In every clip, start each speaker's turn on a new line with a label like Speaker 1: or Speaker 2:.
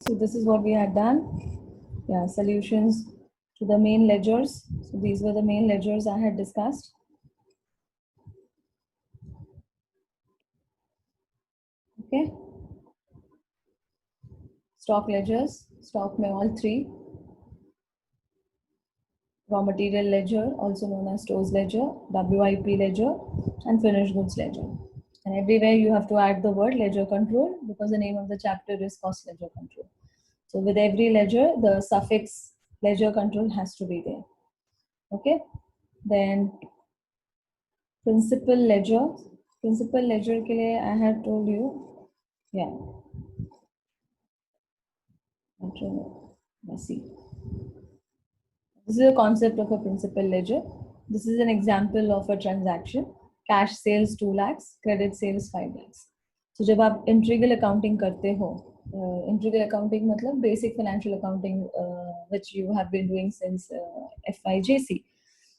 Speaker 1: So this is what we had done. Yeah, solutions to the main ledgers. So these were the main ledgers I had discussed. Okay. Stock ledgers, stock में all three. Raw material ledger, also known as stores ledger, WIP ledger, and finished goods ledger. And everywhere you have to add the word ledger control because the name of the chapter is cost ledger control. So with every ledger, the suffix ledger control has to be there. Okay. Then principal ledger. Principal ledger के लिए I had told you, yeah. Let's see. This is a concept of a principal ledger. This is an example of a transaction. Cash sales 2 lakhs, credit sales 5 lakhs. So जब आप integral accounting करते हो, integral accounting मतलब basic financial accounting which you have been doing since FIJC.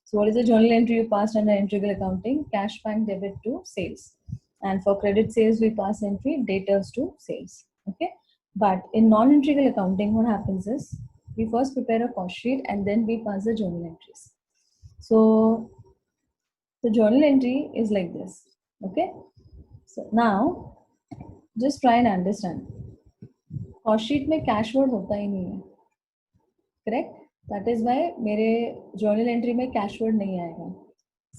Speaker 1: So what is the journal entry you passed under integral accounting? Cash bank debit to sales. And for credit sales, we pass entry debtors to sales. Okay. But in non-integral accounting, what happens is we first prepare a cost sheet and then we pass the journal entries. So the journal entry is like this. Okay. So now just try and understand. Cost sheet में cash word होता ही नहीं है. Correct? That is why मेरे journal entry में cash word नहीं आएगा.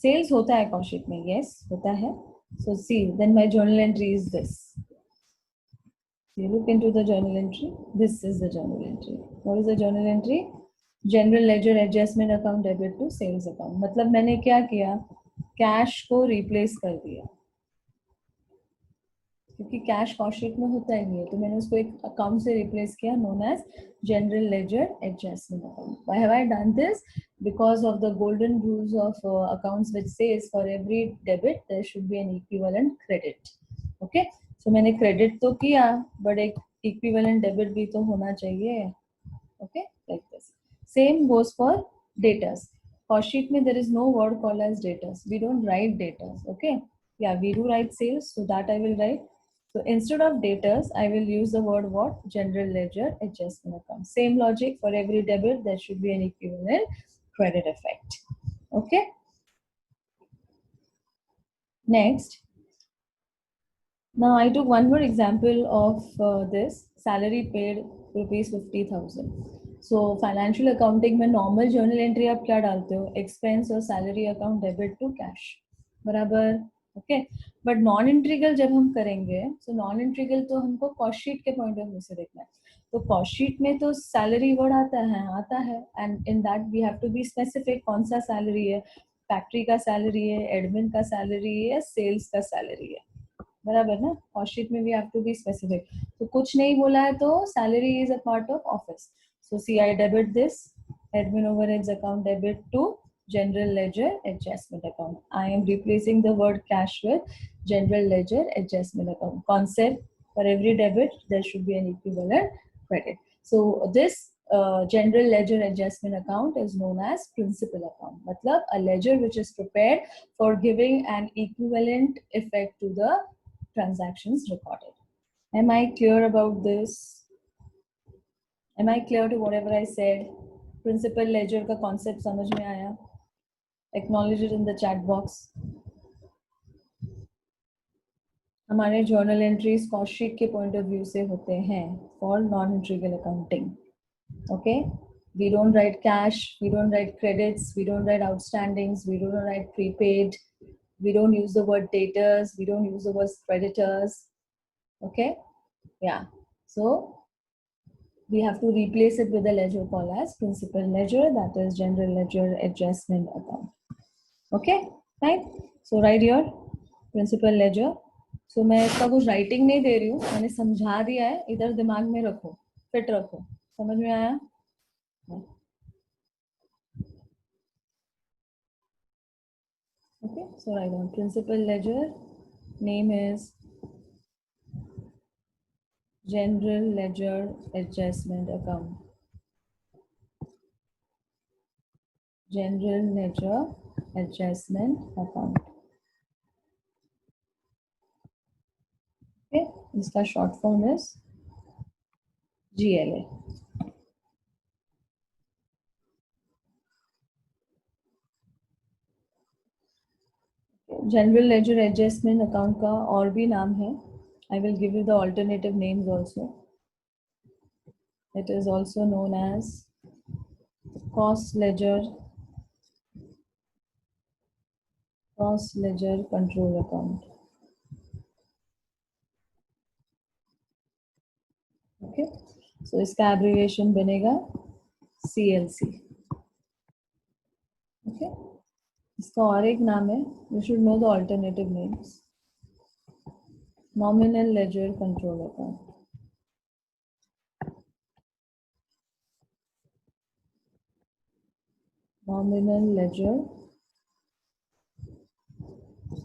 Speaker 1: Sales होता है cost sheet में. Yes, होता है. So see, then my journal entry is this. You look into the journal entry. This is the journal entry. What is the journal entry? General ledger adjustment account debit to sales account. मतलब मैंने क्या किया? Cash को replace कर दिया क्योंकि cash cost sheet में होता ही नहीं है, तो मैंने उसको एक अकाउंट से रिप्लेस किया known as general ledger adjustment account. Why have I done this? Because of the golden rules of accounts which says for every debit there should be an equivalent credit. Okay, so मैंने credit तो किया but एक equivalent debit भी तो होना चाहिए. Okay, like this. Same goes for debtors. Cost sheet में there is no word called as debtors. We don't write debtors. Okay, yeah, we do write sales, so that I will write. So instead of debtors, I will use the word what? General ledger adjustment account. Same logic for every debit, there should be an equivalent credit effect. Okay. Next. Now I took one more example of this. Salary paid rupees 50,000. So financial accounting में normal journal entry आप क्या डालते हो? Expense और salary account debit to cash. बराबर. Okay, but non integral जब हम करेंगे, सो नॉन इंट्रीगल तो हमको कॉस्ट शीट के पॉइंट ऑफ व्यू से देखना है. तो कॉस्ट शीट में तो सैलरी वर्ड आता है and in that we have to be specific. कौन सा सैलरी है? फैक्ट्री का सैलरी है, एडमिन का सैलरी है, सेल्स का सैलरी है. बराबर ना? कॉस्ट शीट में we have to be specific. तो कुछ नहीं बोला है तो salary is a part of office. So see I debit this admin overheads account debit to general ledger adjustment account. I am replacing the word cash with general ledger adjustment account. Concept: for every debit there should be an equivalent credit. So this general ledger adjustment account is known as principal account. Matlab a ledger which is prepared for giving an equivalent effect to the transactions recorded. Am I clear about this? Am I clear to whatever I said? Principal ledger का concept समझ में आया? Acknowledge it in the chat box. हमारे journal entries cost sheet के point of view से होते हैं for non-integral accounting. Okay, we don't write cash, we don't write credits, we don't write outstandings, we don't write prepaid, we don't use the word debtors, we don't use the word creditors. Okay, yeah. So we have to replace it with a ledger called as principal ledger, that is general ledger adjustment account. Okay, right? So write your principal ledger. So मैं इसका कुछ writing नहीं दे रही हूँ, मैंने समझा दिया है. इधर दिमाग में रखो, फिट रखो. समझ में आया? Okay, so write down principal ledger. Name is general ledger adjustment account. General ledger adjustment account. Okay, इसका short form is GLA. General ledger adjustment account का और भी नाम है. I will give you the alternative names also. It is also known as cost ledger control account. Okay, so इसका abbreviation बनेगा CLC. Okay, इसका और एक नाम है, you should know the alternative names. Nominal ledger control account. Nominal ledger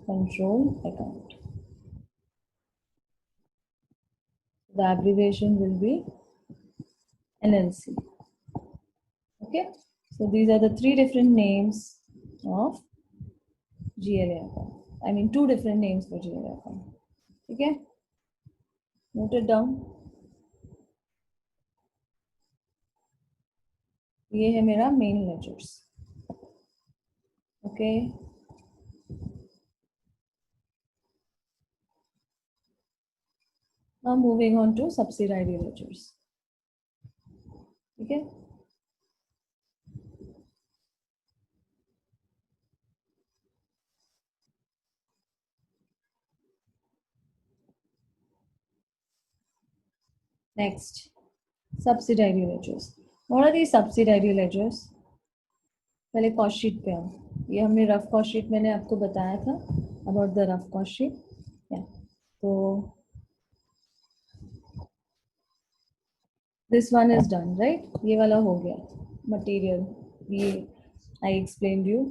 Speaker 1: control account. The abbreviation will be NLC. Okay, so these are the three different names of GLA account. I mean, two different names for GLA account. Okay, note it down. ये है मेरा main ledgers. Okay. Now moving on to subsidiary ledgers. Okay. Next, subsidiary ledgers. What are these subsidiary ledgers? पहले cost sheet पे आओ. ये हमने rough cost sheet मैंने आपको बताया था about the rough cost sheet. तो this one is done, right. ये वाला हो गया. मटेरियल ये I explain you.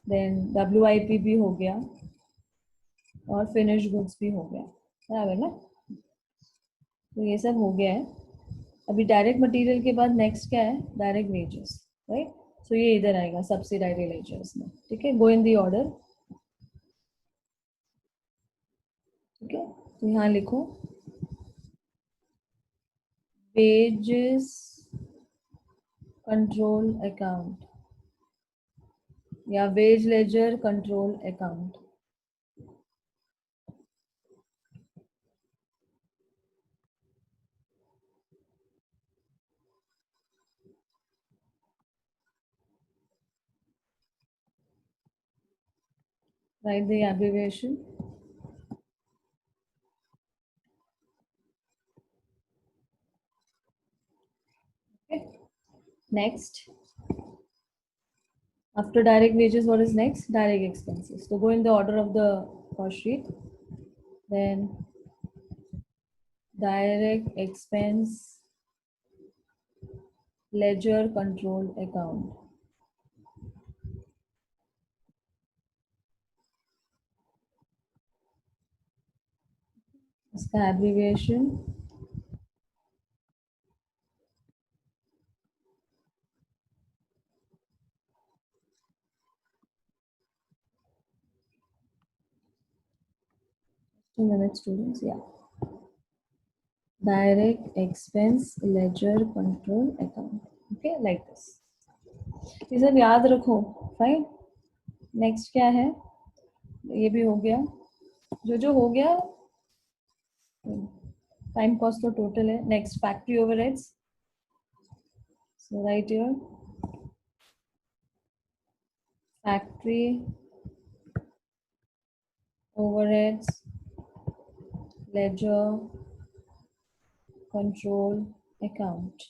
Speaker 1: Then WIP भी हो गया और फिनिश गुड्स भी हो गया, बराबर ना. तो ये सब हो गया है. अभी डायरेक्ट मटेरियल के बाद नेक्स्ट क्या है? Direct wages, right. सो ये इधर आएगा सब्सिडायरी लेजर्स में. ठीक है, गो इन दी ऑर्डर. ठीक है, तो यहाँ लिखो वेजेस कंट्रोल अकाउंट या wage ledger control account. Write the abbreviation. Okay. Next, after direct wages, what is next? Direct expenses. So go in the order of the cost sheet. Then direct expense ledger control account. इसका abbreviation Just a minute, students. Yeah. Direct expense ledger control account. Okay, like this. ये सब याद रखो. Fine. Next क्या है? ये भी हो गया. जो हो गया टाइम कॉस्ट तो टोटल है. Next factory overheads. So write here factory overheads ledger control account.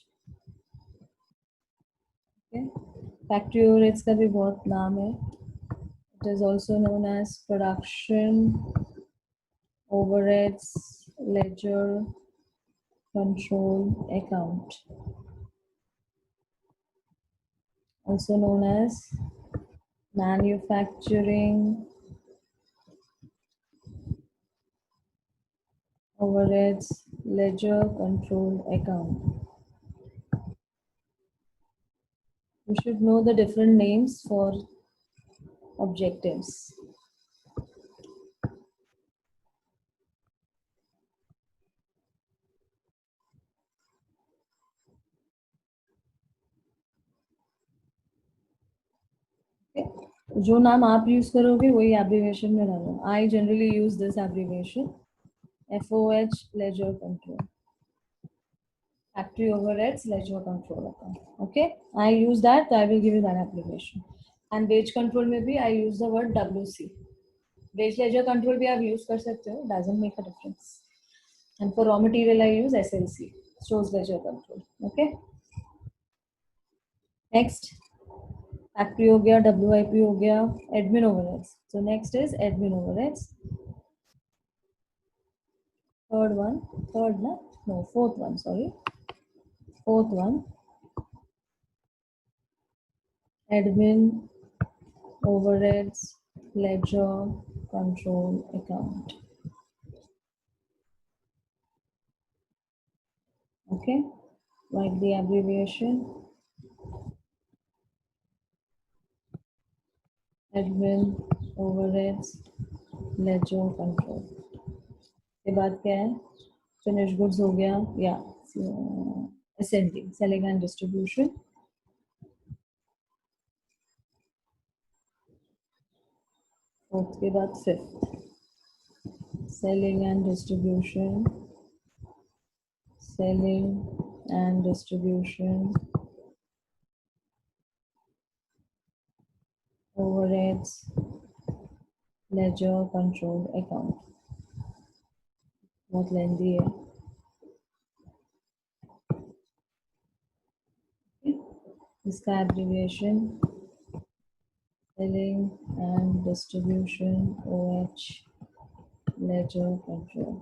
Speaker 1: Factory overheads का भी बहुत नाम है. It is also known as production overheads ledger control account, also known as manufacturing overheads ledger control account. You should know the different names for objectives. जो नाम आप use करोगे वही एब्रीविएशन में डालो. I generally use this abbreviation FOH ledger control. Factory overheads ledger control account. Okay, I use that, so I will give you that application. And wage control में भी I use the word WC. Wage ledger control भी आप use कर सकते हो, doesn't make a difference. And for raw material I use SLC, stores ledger control. Okay. Next, factory हो गया, WIP हो गया, admin overheads. So next is admin overheads. Third one, third no, fourth one, sorry. Fourth one, admin overheads ledger control account. Okay, like the abbreviation admin overheads ledger control. के बाद क्या है? Finished goods हो गया, या SND, selling and distribution. Fourth के बाद fifth, selling and distribution, selling and distribution overheads ledger control account. बहुत लेंदी है. इसका abbreviation selling and distribution OH ledger control.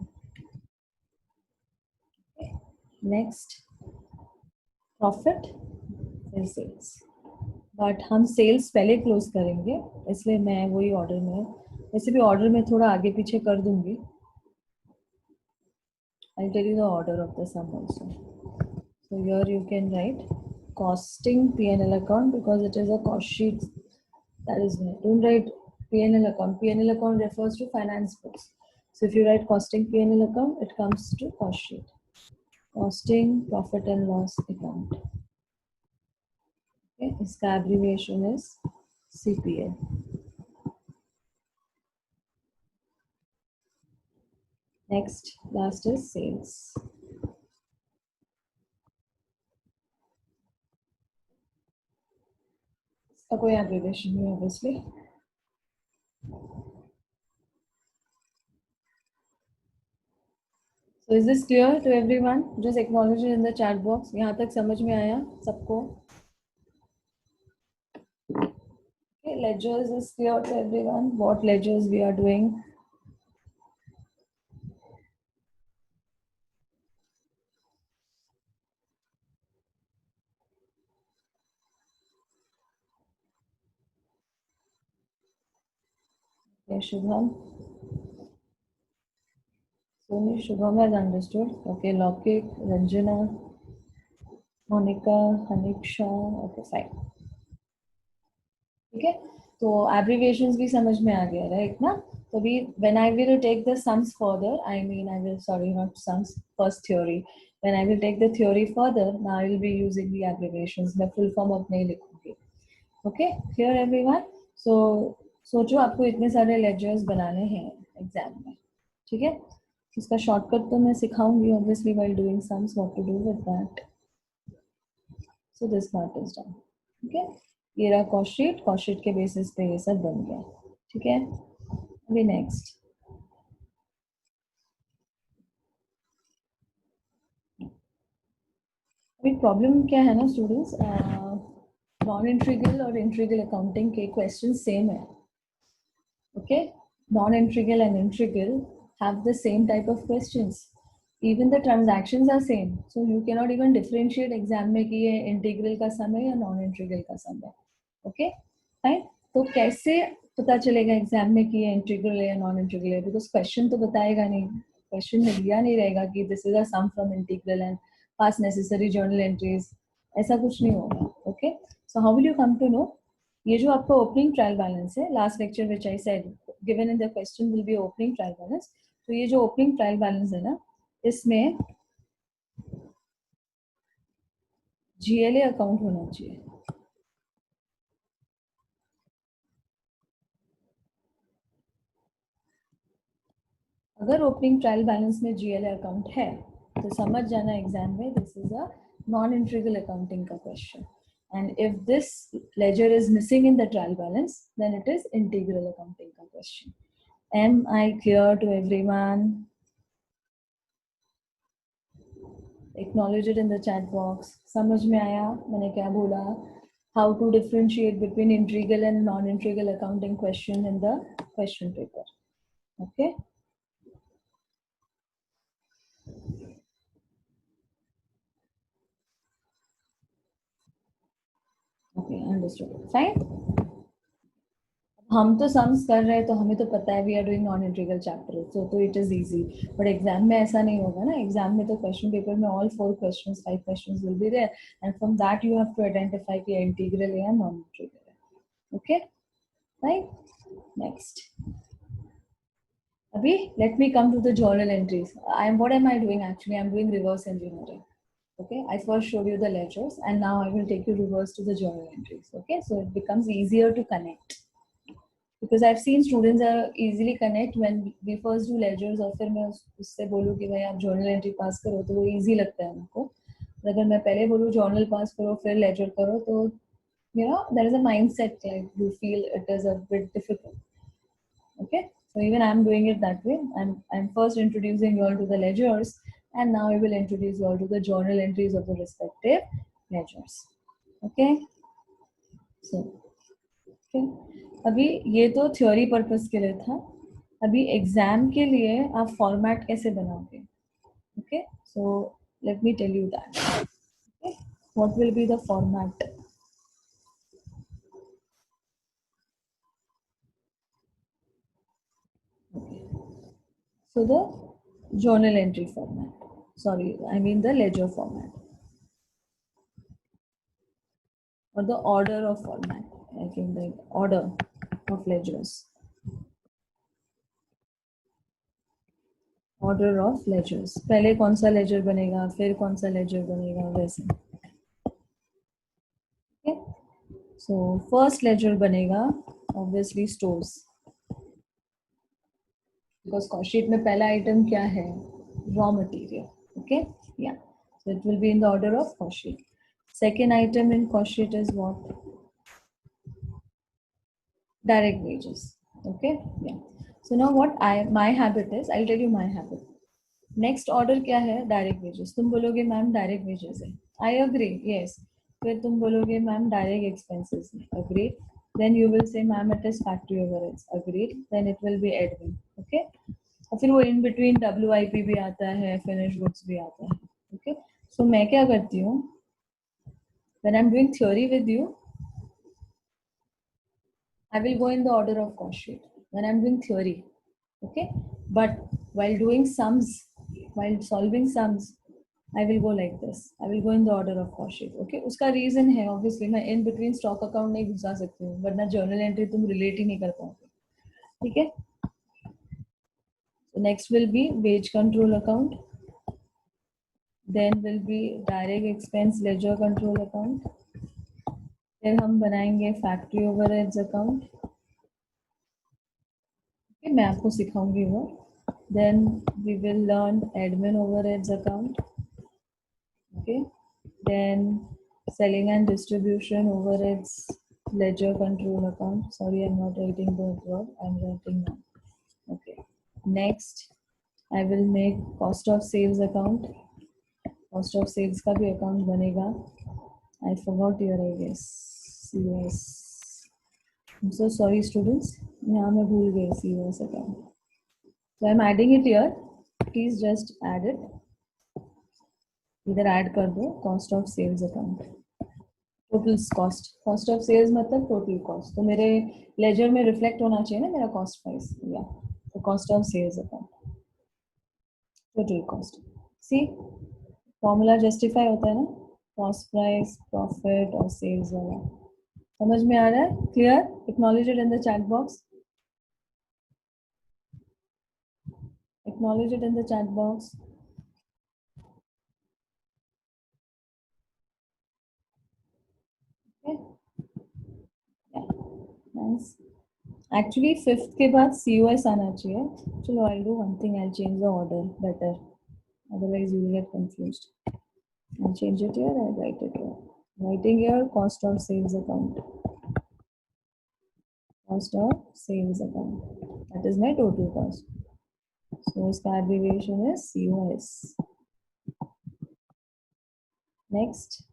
Speaker 1: Okay. Next, profit फिर sales. बट हम सेल्स पहले क्लोज करेंगे, इसलिए मैं वही ऑर्डर में, वैसे भी ऑर्डर में थोड़ा आगे पीछे कर दूंगी. I'll tell you the order of the sum also. So here you can write costing P&L account because it is a cost sheet. That is why. Don't write P&L account. P&L account refers to finance books. So if you write costing P&L account, it comes to cost sheet. Costing profit and loss account. Okay, its abbreviation is CPL. Next, last is sales. कोई abbreviation नहीं obviously. So is this clear to everyone? Just acknowledge it in the chat box. यहाँ तक समझ में आया सबको? Okay, ledgers is clear to everyone. What ledgers we are doing? Okay, Shubham. Soni, Shubham has understood. Okay, Lokik, Ranjana, Monica, Haniksha. Okay, fine. ठीक है, तो abbreviations भी समझ में आ गया, right ना? तो भी when I will take the sums further, I mean I will, sorry, not sums, first theory. When I will take the theory further, now I will be using the abbreviations. मैं full form अब नहीं लिखूंगी. Okay, clear everyone? So सोचो आपको इतने सारे ledgers बनाने हैं एग्जाम में, ठीक है? इसका शॉर्टकट तो मैं सिखाऊंगी obviously while doing sums what to do with that. So this part is done. Okay, ये रहा कॉस्ट शीट के बेसिस पे ये सब बन गया, ठीक है? अभी नेक्स्ट, अभी प्रॉब्लम क्या है ना स्टूडेंट्स, नॉन इंट्रीगल और इंट्रीगल अकाउंटिंग के क्वेश्चन सेम है. Okay, non integral and integral have the same type of questions. Even the transactions are same, so you can not even differentiate exam में कि ये integral का सम है या non integral का सम है. ओके फाइन, तो कैसे पता चलेगा एग्जाम में कि ये इंटीग्रल है या नॉन इंटीग्रल है? बिकॉज क्वेश्चन तो बताएगा नहीं, क्वेश्चन में दिया नहीं रहेगा कि this is a sum from integral and pass necessary journal entries, ऐसा कुछ नहीं होगा. Okay, so how will you come to know? ये जो आपका ओपनिंग ट्रायल बैलेंस है, last lecture which I said given in the question will be opening trial balance. तो ये जो ओपनिंग ट्रायल बैलेंस है ना, इसमें GLA अकाउंट होना चाहिए. अगर ओपनिंग ट्रायल बैलेंस में GL अकाउंट है तो समझ जाना एग्जाम में this is a non integral accounting का question, and if this ledger is missing in the trial balance then it is integral accounting का question. Am I clear to everyone? Acknowledge it in the chat box. समझ में आया मैंने क्या बोला? How to differentiate between integral and non-integral accounting question in the question paper. Okay. Okay, understood. Fine. हम तो sums कर रहे हैं तो हमें तो पता है we are doing non integral chapter, तो it is easy. But exam में ऐसा नहीं होगा ना. एग्जाम में तो क्वेश्चन पेपर में all 4 questions 5 questions will be there and from that you have to identify कि इंटीग्रल है या नॉन इंटीग्रल है. Okay right. नेक्स्ट. अभी let me come to the journal entries. I am what am I doing actually? I am doing reverse engineering. Okay, I first showed you the ledgers and now I will take you reverse to the journal entries. Okay, so it becomes easier to connect because I've seen students are easily connect when we first do ledgers और फिर मैं उससे बोलूँ कि भाई आप journal entry पास करो तो वो easy लगता है उनको. अगर मैं पहले बोलूँ journal पास करो फिर ledger करो तो you know there is a mindset like you feel it is a bit difficult. Okay, so even I'm doing it that way. I'm first introducing you all to the ledgers and now I will introduce you all to the journal entries of the respective ledgers. Okay, so okay. अभी ये तो theory purpose के लिए था. अभी exam के लिए आप फॉर्मेट कैसे बनाओगे? Okay, so let me tell you that. Okay, what will be the format? So the journal entry format. Sorry, I mean the ledger format or the order of format. I think the order of ledgers. Order of ledgers. पहले कौन सा ledger बनेगा, फिर कौन सा ledger बनेगा, वैसे. Okay. So first ledger बनेगा obviously stores. Because cost sheet में पहला item क्या है? Raw material. Okay. Yeah. So it will be in the order of cost sheet. Second item in cost sheet is what? Direct wages. Okay. Yeah. So now what my habit is, I'll tell you my habit. Next order क्या है? Direct wages. तुम बोलोगे ma'am direct wages है. I agree. Yes. फिर तुम बोलोगे ma'am direct expenses है. Agreed. Then you will say ma'am it is factory overheads. Agreed. Then it will be admin. Okay. और फिर वो in between WIP भी आता है, finished goods भी आता है. Okay. So मैं क्या करती हूँ? When I'm doing theory with you, I will go in the order of cost sheet when I'm doing theory. Okay. But while doing sums, while solving sums, I will go like this. I will go in the order of cost sheet. Okay. उसका reason है obviously मैं in between stock account नहीं घुसा सकती हूँ, वरना journal entry तुम relate ही नहीं कर पाओगे. ठीक है. So next will be wage control account. Then will be direct expense ledger control account. फिर हम बनाएंगे factory overheads account. Okay, मैं आपको सिखाऊंगी वो. Then we will learn admin overheads account. Okay. Then selling and distribution overheads ledger control account. Sorry, I'm not writing the word. I'm writing now. Okay. Next, I will make cost of sales account. Cost of sales का भी account बनेगा. I forgot your, I guess. CS. I'm so sorry, students. यहाँ मैं भूल गई CS account. So I'm adding it here. Please just add it. इधर add कर दो cost of sales account. Total cost of sales मतलब total cost. तो मेरे लेजर में रिफ्लेक्ट होना चाहिए ना मेरा कॉस्ट प्राइस. या तो cost of sales account total cost. See formula justify होता है ना, कॉस्ट प्राइस प्रॉफिट और सेल्स वाला. समझ में आ रहा है? Clear? Acknowledge it in the chat box. Acknowledge it in the chat box. Okay. Yeah. Nice. Actually fifth के बाद COS आना चाहिए. चलो, I'll do one thing. I'll change the order better. Otherwise, you will get confused. I'll change it here. I'll write it here. Writing here cost of sales account. Cost of sales account. That is my total cost. So its abbreviation is COS. Next,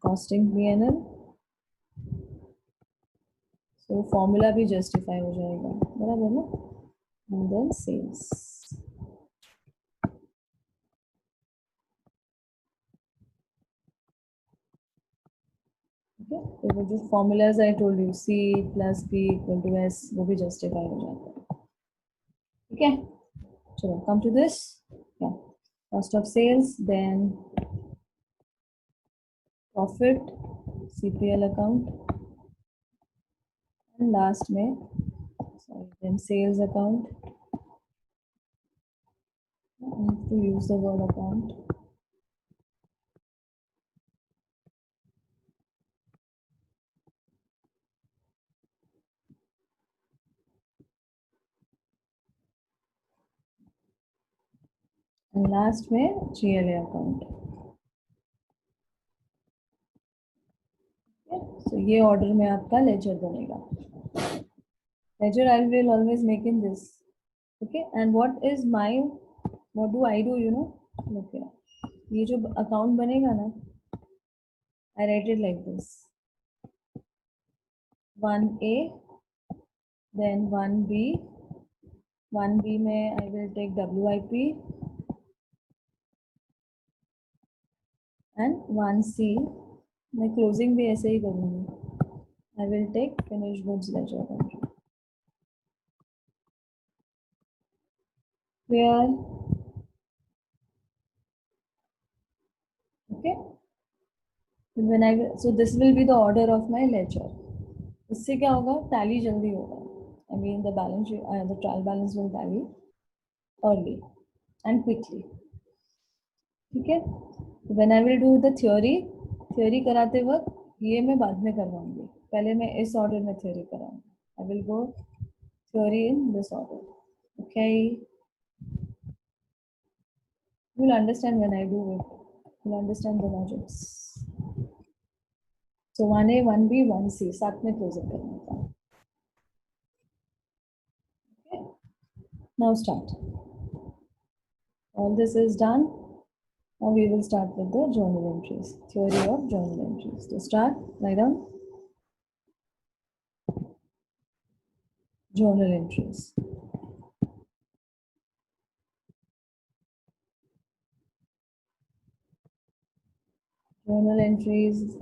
Speaker 1: costing P&L. So formula भी justify हो जाएगा, बराबर ना? And then sales. Okay, तो वो जो formulas I told you, C plus P equal to S, वो भी justify हो जाता है. ठीक है? चलो, come to this. Yeah, cost of sales, then profit, CPL account, and last में, sorry, then sales account. I have to use the word account. And last में GLA account. So ये order में आपका ledger बनेगा. Ledger I will always make in this. Okay, and what do I do, you know? Look here. ये जो account बनेगा ना, I write it like this. 1A, then 1B. 1B में I will take WIP, and 1C मैं closing भी ऐसे ही करूँगी. I will take finished goods ledger entry. Clear? Okay. So this will be the order of my ledger. इससे क्या होगा? Tally जल्दी होगा. I mean the balance sheet, the trial balance will tally early and quickly. ठीक है? When I will do the theory कराते वक्त ये मैं बाद में करवाऊंगी. पहले मैं इस order में theory कराऊंगी. I will go theory in this order. Okay? You will understand when I do it. You will understand the logics. So 1A, 1B, 1C साथ में closing करना था. Okay? Now start. All this is done. Now we will start with the journal entries. Theory of journal entries. To start, write down journal entries. Journal entries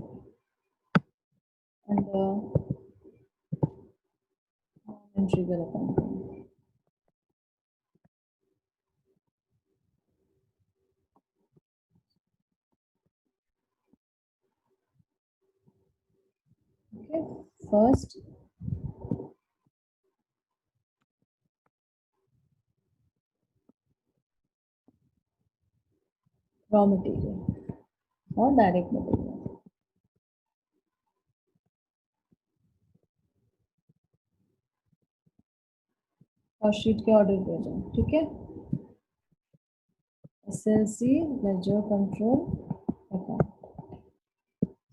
Speaker 1: under entry bill accounting. Okay, first raw material or direct material. Cost sheet के order पे जाओ, ठीक है? SLC ledger control account.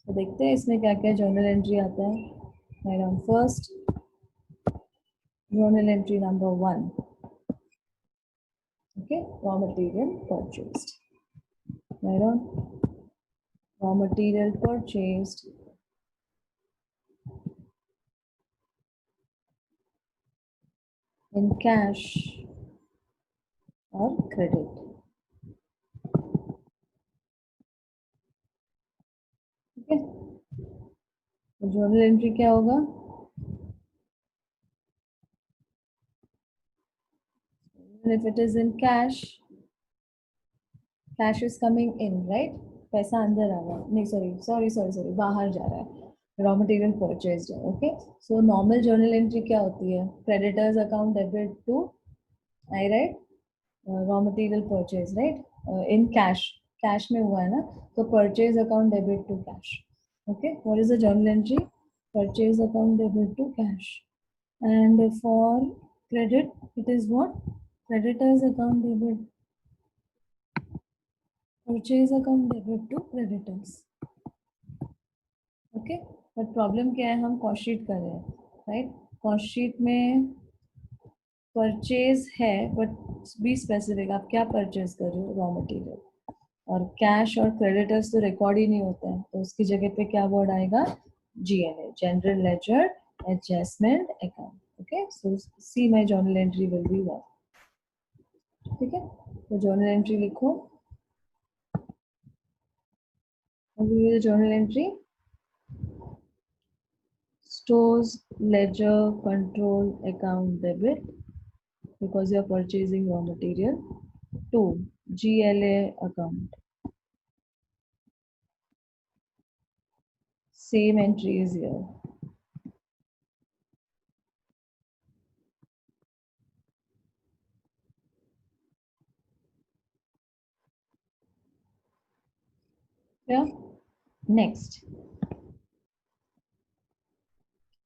Speaker 1: तो देखते हैं इसमें क्या क्या journal entry आता है. Write down first journal entry number 1. Okay, raw material purchased. Write down raw material purchased in cash or credit. ठीक है? तो journal entry क्या होगा? If it is in cash, cash is coming in, right? पैसा अंदर आ रहा है. नहीं, sorry, बाहर जा रहा है. Raw material purchased है. Okay, so normal journal entry क्या होती है? Creditors account debit to, I write raw material purchase, right? In cash में हुआ है ना, तो purchase account debit to cash. Okay, what is the journal entry? Purchase account debit to cash. And for credit, it is what? Creditors account debit. Purchase account debit to creditors. Okay, but problem क्या है, हम cost sheet कर रहे हैं, right? Cost sheet में purchase है, but be specific, आप क्या परचेज कर रहे हो? Raw material. और कैश और क्रेडिटर्स तो रिकॉर्ड ही नहीं होता है, तो उसकी जगह पे क्या वर्ड आएगा? GLA, general ledger adjustment account. Okay, so see my journal entry will be what. ठीक है, तो जर्नल एंट्री लिखो। Journal entry stores ledger control account debit because you are purchasing raw material. 2, GLA account, same entry is here. Yeah, next,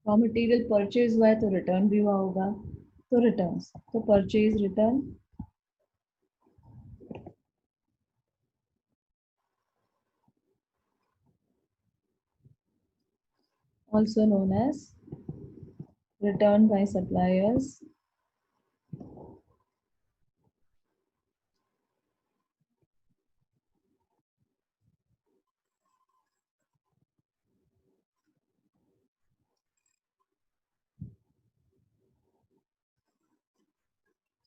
Speaker 1: raw material purchase हुआ है तो return भी हुआ होगा, तो रिटर्न्स, तो purchase return, also known as return by suppliers.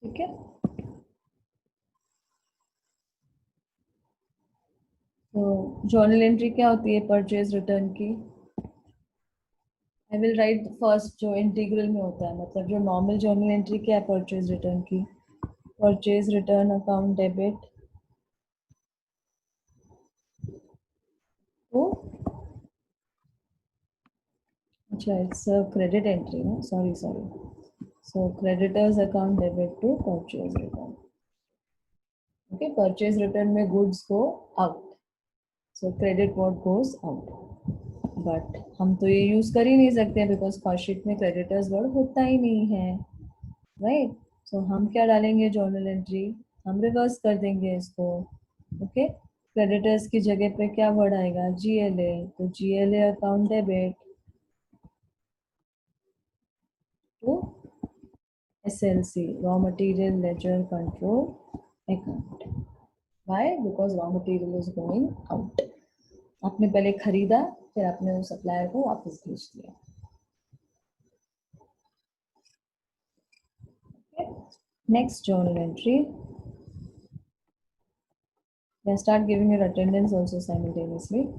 Speaker 1: ठीक है, तो जर्नल एंट्री क्या होती है परचेज रिटर्न की? आई विल राइट फर्स्ट जो इंटीग्रल में होता है, मतलब जो नॉर्मल जर्नल एंट्री क्या है परचेज रिटर्न की? Purchase return account debit to, अच्छा इट्स क्रेडिट एंट्री ना, sorry sorry, so creditors account debit to purchase return. Okay, purchase return में goods go out, so credit what goes out, but हम तो ये use कर ही नहीं सकते बिकॉज कॉस्ट शीट में क्रेडिटर्स वर्ड होता ही नहीं है, राइट? सो हम क्या डालेंगे जर्नल एंट्री? हम रिवर्स कर देंगे इसको। ओके, क्रेडिटर्स की जगह पे क्या वर्ड आएगा? जीएलए, तो GLA account debit to SLC, raw material ledger control account. Why? Because raw material is going out. आपने पहले खरीदा, फिर आपने उस सप्लायर को वापस भेज दिया। Next journal entry. Then start giving your attendance also simultaneously.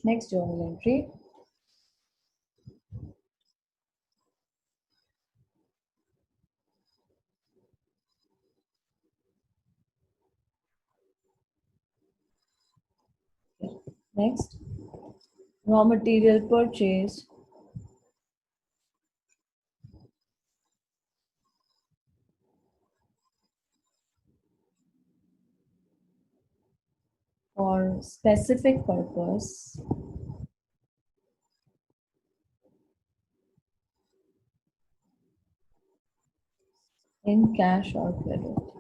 Speaker 1: Next journal entry. Next, raw material purchased for specific purpose in cash or credit.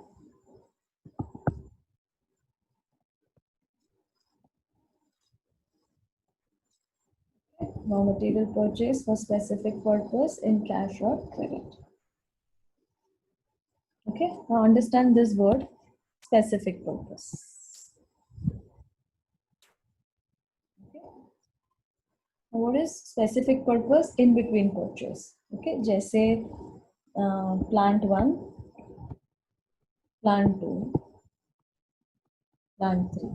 Speaker 1: Raw material purchase for specific purpose in cash or credit. Okay, now understand this word, specific purpose. Okay. Now what is specific purpose? In between purchase. Okay, जैसे plant 1, plant 2, plant 3.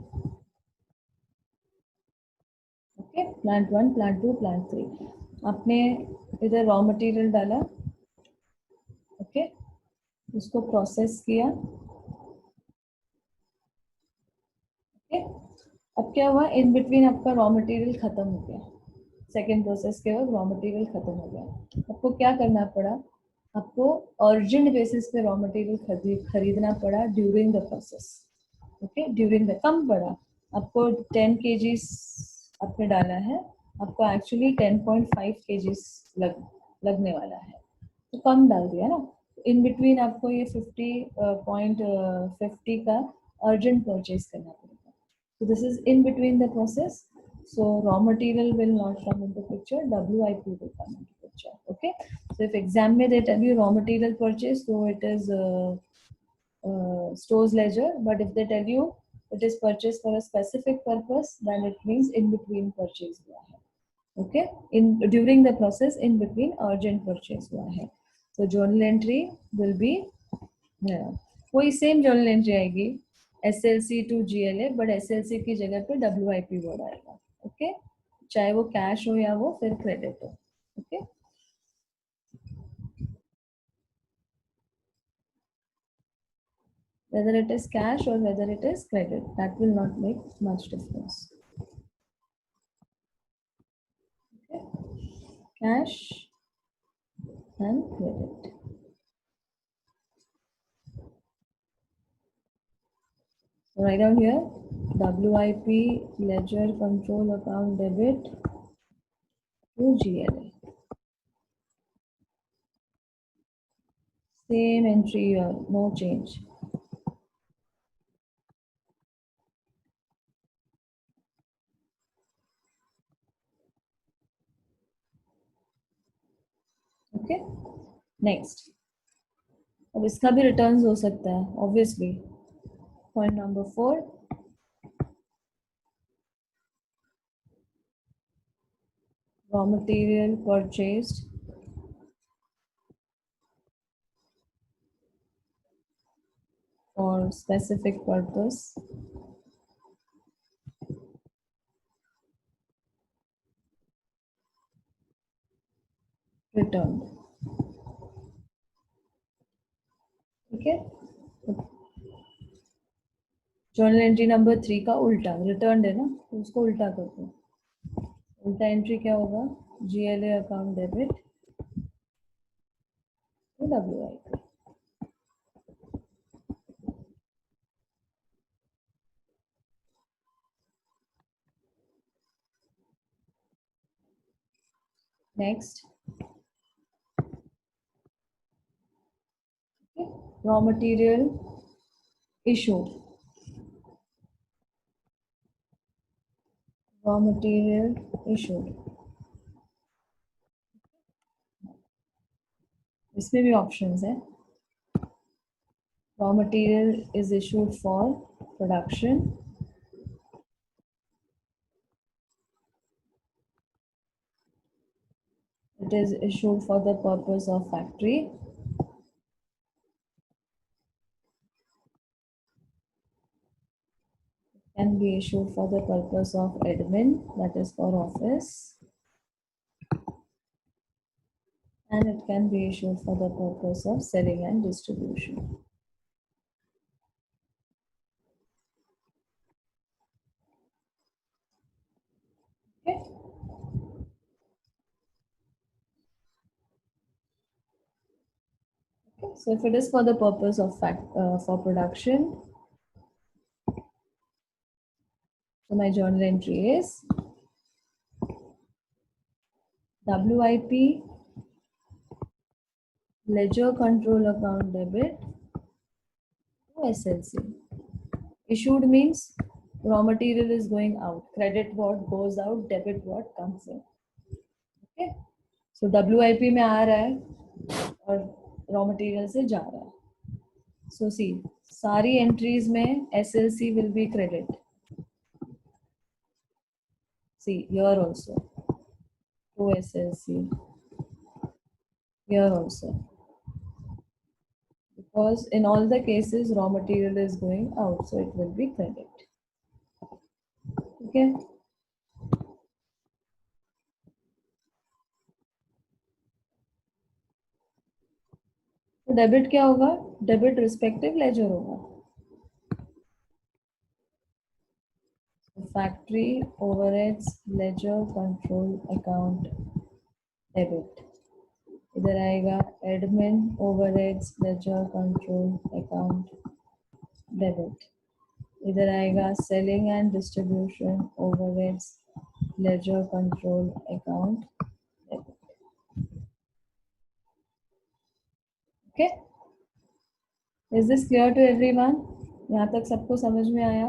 Speaker 1: Okay, plant 1, plant 2, plant 3, आपने इधर raw material डाला, okay, उसको process किया, okay, अब क्या हुआ? In between आपका रॉ मटेरियल खत्म हो गया, सेकेंड प्रोसेस के बाद रॉ मटेरियल खत्म हो गया, आपको क्या करना पड़ा? आपको अर्जेंट बेसिस पे रॉ मटेरियल खरीदना पड़ा during the process. Okay, during the, कम पड़ा आपको 10 kg आपने डाला है, आपको एक्चुअली 10.5 kg लगने वाला है, तो कम डाल दिया ना। इन बिटवीन आपको ये 50.50 का अर्जेंट परचेज करना पड़ेगा. So this is in between the process. So raw material will not come into picture. WIP will come into picture. Okay. So if exam may they tell you raw material purchase, so it is stores ledger. But if they tell you it is purchased for a specific purpose, then it means in between purchase हुआ है. Okay. In during the process in between urgent purchase हुआ है. So journal entry will be वही same journal entry आएगी SLC to GLA, but SLC की जगह पे WIP word आएगा. ओके, चाहे वो कैश हो या वो फिर क्रेडिट हो. Okay, whether it is cash or whether it is credit, that will not make much difference. Okay, cash and credit. So write down here WIP ledger control account debit to GLA. Same entry here, no change. Okay, next. अब इसका भी returns हो सकता है obviously. Point number 4, raw material purchased for specific purpose returned. ठीक है, journal entry number 3 का उल्टा रिटर्न है ना, तो उसको उल्टा कर दो. उल्टा एंट्री क्या होगा? GLA account debit to WIP. Next, raw material issued. Raw material issued. इसमें भी ऑप्शंस है. Raw material is issued for production. It is issued for the purpose of factory. Can be issued for the purpose of admin, that is for office, and it can be issued for the purpose of selling and distribution. Okay. Okay. So if it is for the purpose of for production, so my journal entry is WIP ledger control account debit to SLC. Issued means raw material is going out, credit what goes out, debit what comes in. Okay, so WIP में आ रहा है और raw material से जा रहा है. So see, सारी entries में SLC will be credit. See here also to SLC, here also, because in all the cases raw material is going out, so it will be credit. Okay. तो debit क्या होगा? Debit respective laser होगा. Factory overheads ledger control account debit. इधर आएगा admin overheads ledger control account debit. इधर आएगा selling and distribution overheads ledger control account. Okay, is this clear to everyone? यहाँ तक सबको समझ में आया?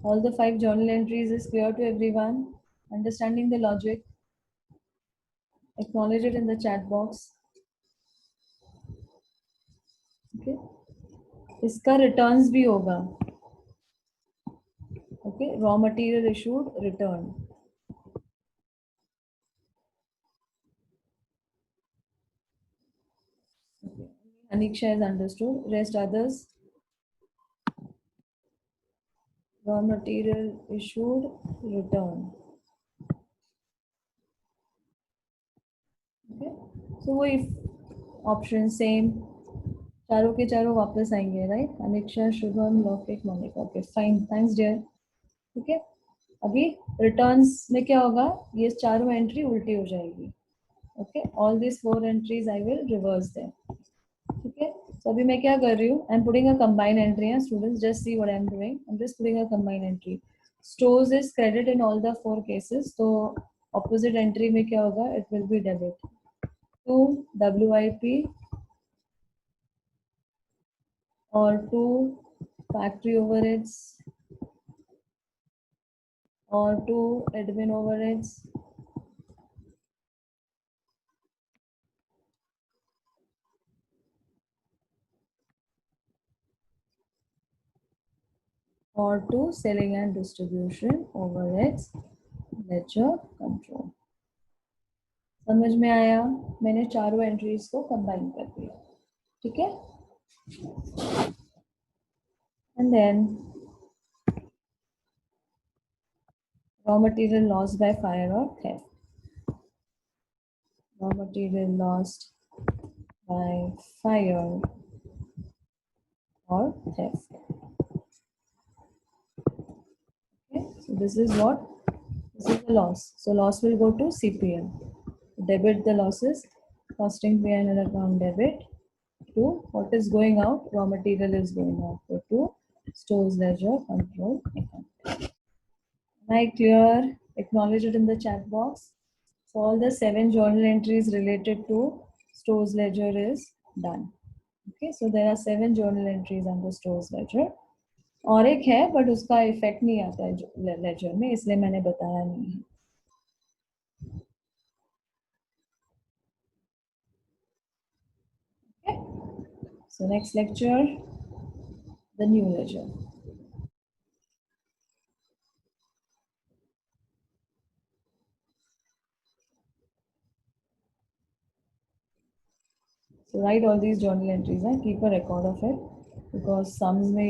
Speaker 1: All the 5 journal entries is clear to everyone? Understanding the logic? Acknowledge it in the chat box. Okay, इसका returns भी होगा. Okay, raw material issued, return. Okay. Aniksha is understood. Rest others. Raw material issued, return. Okay. So वो option same. चारों के चारों वापस आएंगे, right? Aniksha, Shubham, लौकिक, Monika. Okay, fine. Thanks, dear. Okay. अभी returns में क्या होगा? ये चारों entry उल्टी हो जाएगी. Okay. All these 4 entries I will reverse them. ठीक है. So अभी मैं क्या कर रही हूँ? I'm putting a combined entry. Students, just see what I'm doing. I'm just putting a combined entry. Stores is credit in all the 4 cases. So opposite entry में क्या होगा? It will be debit. To WIP or to factory overheads or to admin overheads or to selling and distribution overheads ledger control. समझ में आया? मैंने चारों entries को combine कर दिया. ठीक है. And then raw material lost by fire or theft. Raw material lost by fire or theft. Okay, so this is what? This is the loss. So loss will go to CPL. Debit the losses, costing P&L account debit to what is going out, raw material is going out. So to stores ledger control account. Am I clear? Acknowledge it in the chat box. So all the 7 journal entries related to stores ledger is done. Okay, so there are 7 journal entries under stores ledger. और एक है but उसका effect नहीं आता है laser में, इसलिए मैंने बताया नहीं है. Okay. So next lecture, the new ledger. So write all these journal entries and keep a record of it because some may